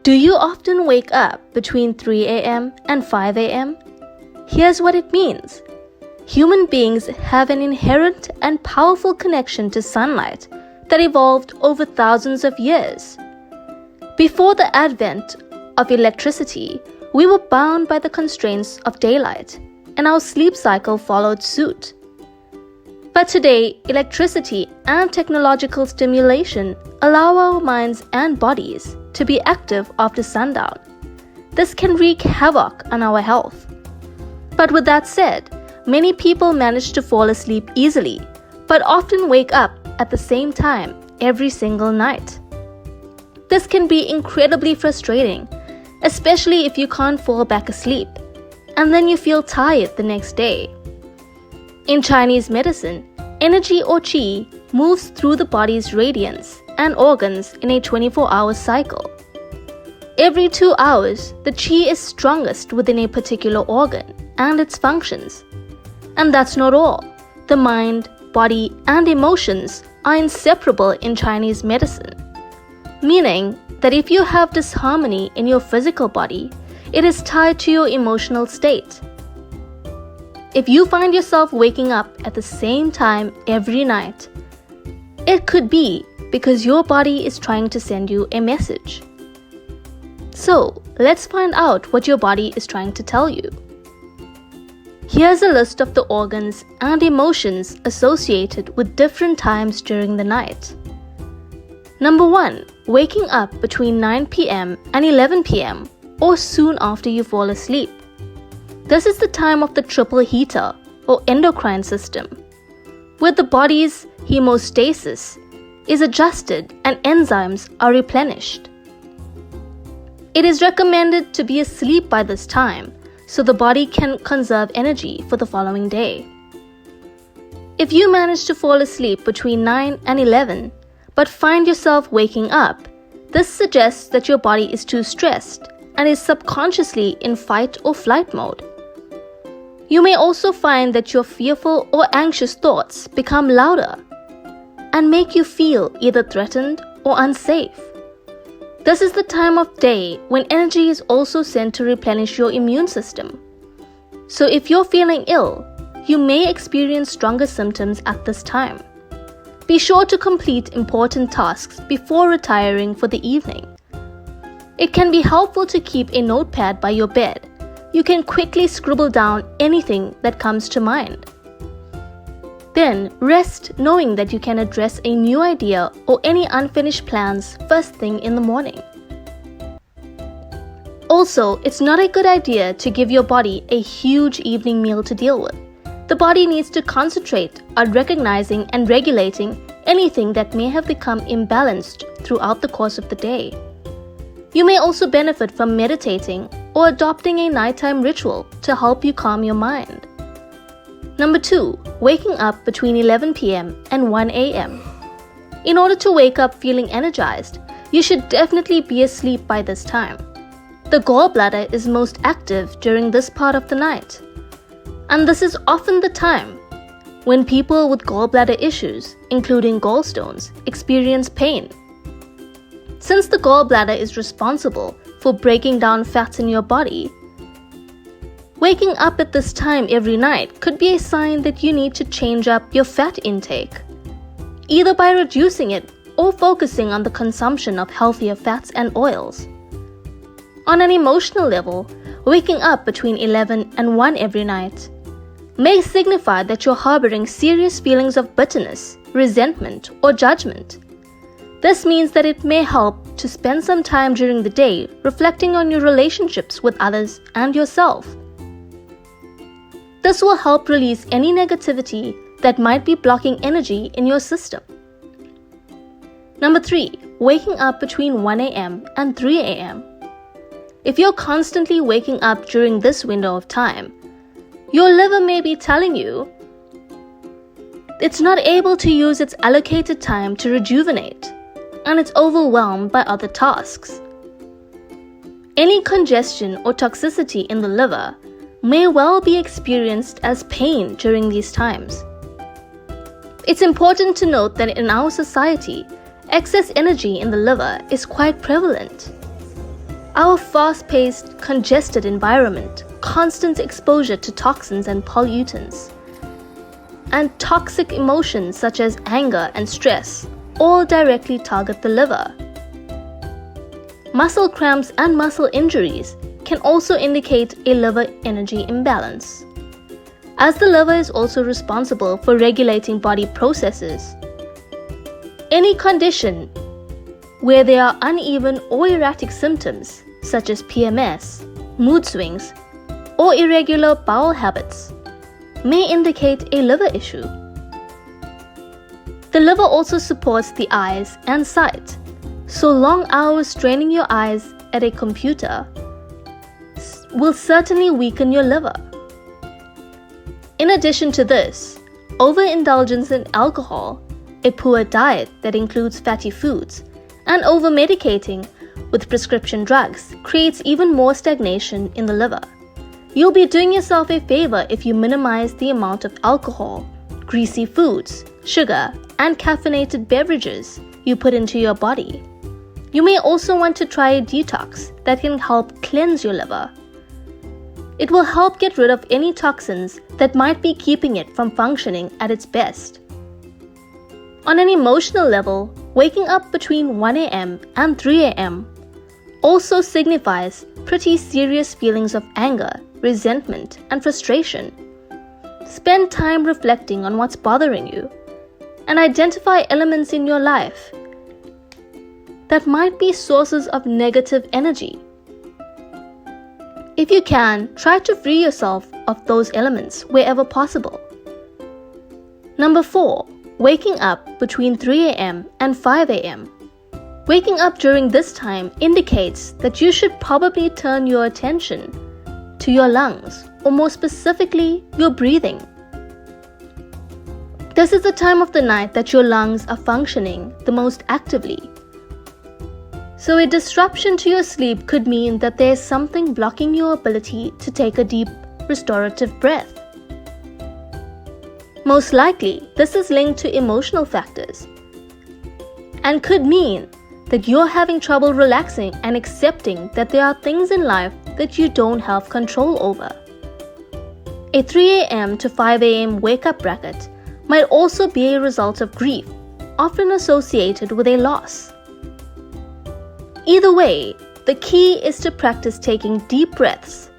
Do you often wake up between 3 a.m. and 5 a.m.? Here's what it means. Human beings have an inherent and powerful connection to sunlight that evolved over thousands of years. Before the advent of electricity, we were bound by the constraints of daylight, and our sleep cycle followed suit. But today, electricity and technological stimulation allow our minds and bodies to be active after sundown. This can wreak havoc on our health. But with that said, many people manage to fall asleep easily, but often wake up at the same time every single night. This can be incredibly frustrating, especially if you can't fall back asleep, and then you feel tired the next day. In Chinese medicine, energy or qi moves through the body's radiance and organs in a 24-hour cycle. Every 2 hours, the qi is strongest within a particular organ and its functions. And that's not all. The mind, body, and emotions are inseparable in Chinese medicine, meaning that if you have disharmony in your physical body, it is tied to your emotional state. If you find yourself waking up at the same time every night, it could be because your body is trying to send you a message. So, let's find out what your body is trying to tell you. Here's a list of the organs and emotions associated with different times during the night. Number 1. Waking up between 9 p.m. and 11 p.m. or soon after you fall asleep. This is the time of the triple heater or endocrine system, where the body's hemostasis is adjusted and enzymes are replenished. It is recommended to be asleep by this time so the body can conserve energy for the following day. If you manage to fall asleep between 9 and 11 but find yourself waking up, this suggests that your body is too stressed and is subconsciously in fight or flight mode. You may also find that your fearful or anxious thoughts become louder and make you feel either threatened or unsafe. This is the time of day when energy is also sent to replenish your immune system. So if you're feeling ill, you may experience stronger symptoms at this time. Be sure to complete important tasks before retiring for the evening. It can be helpful to keep a notepad by your bed. You can quickly scribble down anything that comes to mind. Then rest knowing that you can address a new idea or any unfinished plans first thing in the morning. Also, it's not a good idea to give your body a huge evening meal to deal with. The body needs to concentrate on recognizing and regulating anything that may have become imbalanced throughout the course of the day. You may also benefit from meditating or adopting a nighttime ritual to help you calm your mind. Number 2. Waking up between 11 p.m. and 1 a.m. In order to wake up feeling energized, you should definitely be asleep by this time. The gallbladder is most active during this part of the night. And this is often the time when people with gallbladder issues, including gallstones, experience pain. Since the gallbladder is responsible for breaking down fats in your body, waking up at this time every night could be a sign that you need to change up your fat intake, either by reducing it or focusing on the consumption of healthier fats and oils. On an emotional level, waking up between 11 and 1 every night may signify that you're harboring serious feelings of bitterness, resentment, or judgment. This means that it may help to spend some time during the day reflecting on your relationships with others and yourself. This will help release any negativity that might be blocking energy in your system. Number 3. Waking up between 1 a.m. and 3 a.m. If you're constantly waking up during this window of time, your liver may be telling you it's not able to use its allocated time to rejuvenate, and it's overwhelmed by other tasks. Any congestion or toxicity in the liver may well be experienced as pain during these times. It's important to note that in our society, excess energy in the liver is quite prevalent. Our fast-paced, congested environment, constant exposure to toxins and pollutants, and toxic emotions such as anger and stress all directly target the liver. Muscle cramps and muscle injuries can also indicate a liver energy imbalance, as the liver is also responsible for regulating body processes. Any condition where there are uneven or erratic symptoms such as PMS, mood swings, or irregular bowel habits may indicate a liver issue. The liver also supports the eyes and sight, so long hours straining your eyes at a computer will certainly weaken your liver. In addition to this, overindulgence in alcohol, a poor diet that includes fatty foods, and over-medicating with prescription drugs creates even more stagnation in the liver. You'll be doing yourself a favor if you minimize the amount of alcohol, greasy foods, sugar, and caffeinated beverages you put into your body. You may also want to try a detox that can help cleanse your liver. It will help get rid of any toxins that might be keeping it from functioning at its best. On an emotional level, waking up between 1 a.m. and 3 a.m. also signifies pretty serious feelings of anger, resentment, and frustration. Spend time reflecting on what's bothering you and identify elements in your life that might be sources of negative energy. If you can, try to free yourself of those elements wherever possible. Number 4. Waking up between 3 a.m. and 5 a.m. Waking up during this time indicates that you should probably turn your attention to your lungs, or more specifically, your breathing. This is the time of the night that your lungs are functioning the most actively. So a disruption to your sleep could mean that there's something blocking your ability to take a deep, restorative breath. Most likely, this is linked to emotional factors and could mean that you're having trouble relaxing and accepting that there are things in life that you don't have control over. A 3 a.m. to 5 a.m. wake-up bracket might also be a result of grief, often associated with a loss. Either way, the key is to practice taking deep breaths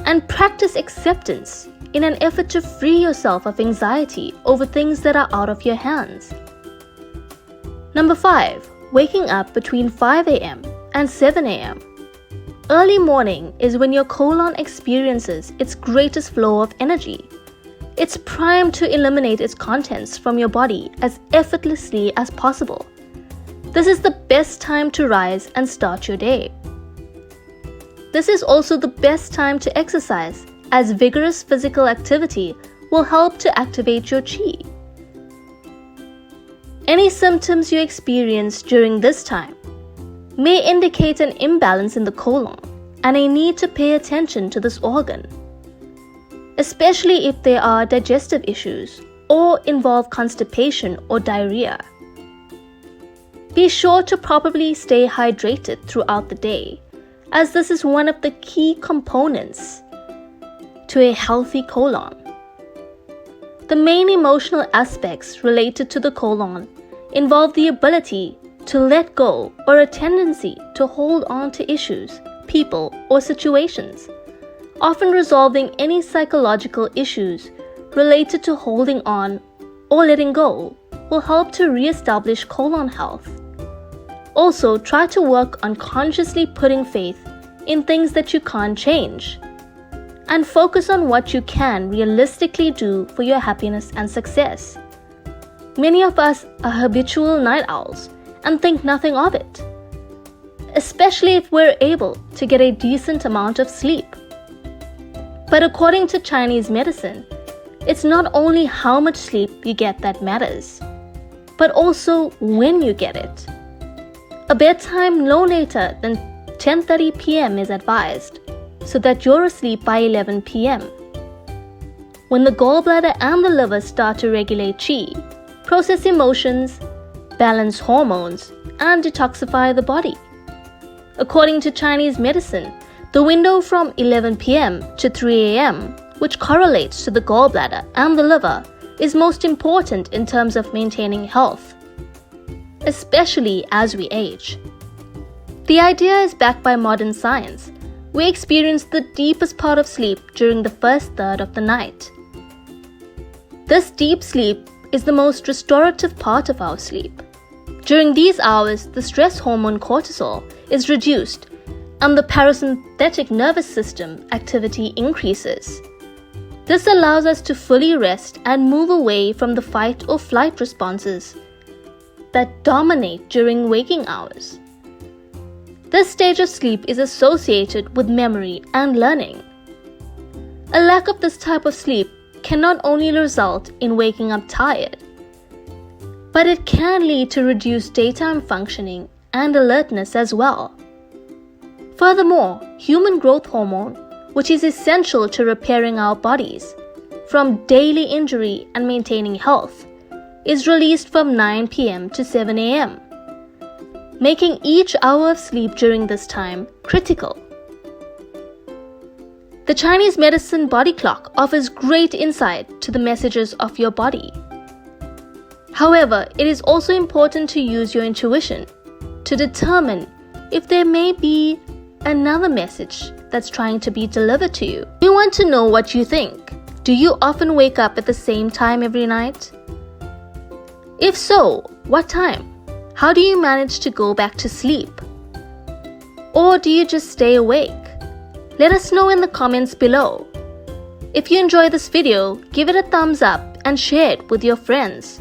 and practice acceptance in an effort to free yourself of anxiety over things that are out of your hands. Number 5. Waking up between 5 a.m. and 7 a.m. Early morning is when your colon experiences its greatest flow of energy. It's primed to eliminate its contents from your body as effortlessly as possible. This is the best time to rise and start your day. This is also the best time to exercise, as vigorous physical activity will help to activate your qi. Any symptoms you experience during this time may indicate an imbalance in the colon and a need to pay attention to this organ, especially if there are digestive issues or involve constipation or diarrhea. Be sure to properly stay hydrated throughout the day, as this is one of the key components to a healthy colon. The main emotional aspects related to the colon involve the ability to let go or a tendency to hold on to issues, people, or situations. Often resolving any psychological issues related to holding on or letting go will help to re-establish colon health. Also, try to work on consciously putting faith in things that you can't change, and focus on what you can realistically do for your happiness and success. Many of us are habitual night owls and think nothing of it, especially if we're able to get a decent amount of sleep. But according to Chinese medicine, it's not only how much sleep you get that matters, but also when you get it. A bedtime no later than 10:30 p.m. is advised, so that you're asleep by 11 p.m. When the gallbladder and the liver start to regulate qi, process emotions, balance hormones, and detoxify the body. According to Chinese medicine, the window from 11 p.m. to 3 a.m., which correlates to the gallbladder and the liver, is most important in terms of maintaining health, especially as we age. The idea is backed by modern science. We experience the deepest part of sleep during the first third of the night. This deep sleep is the most restorative part of our sleep. During these hours, the stress hormone cortisol is reduced and the parasympathetic nervous system activity increases. This allows us to fully rest and move away from the fight or flight responses that dominate during waking hours. This stage of sleep is associated with memory and learning. A lack of this type of sleep can not only result in waking up tired, but it can lead to reduced daytime functioning and alertness as well. Furthermore, human growth hormone, which is essential to repairing our bodies from daily injury and maintaining health, is released from 9 p.m. to 7 a.m., making each hour of sleep during this time critical. The Chinese medicine body clock offers great insight to the messages of your body. However, it is also important to use your intuition to determine if there may be another message that's trying to be delivered to you. We want to know what you think. Do you often wake up at the same time every night? If so, what time? How do you manage to go back to sleep? Or do you just stay awake? Let us know in the comments below. If you enjoyed this video, give it a thumbs up and share it with your friends.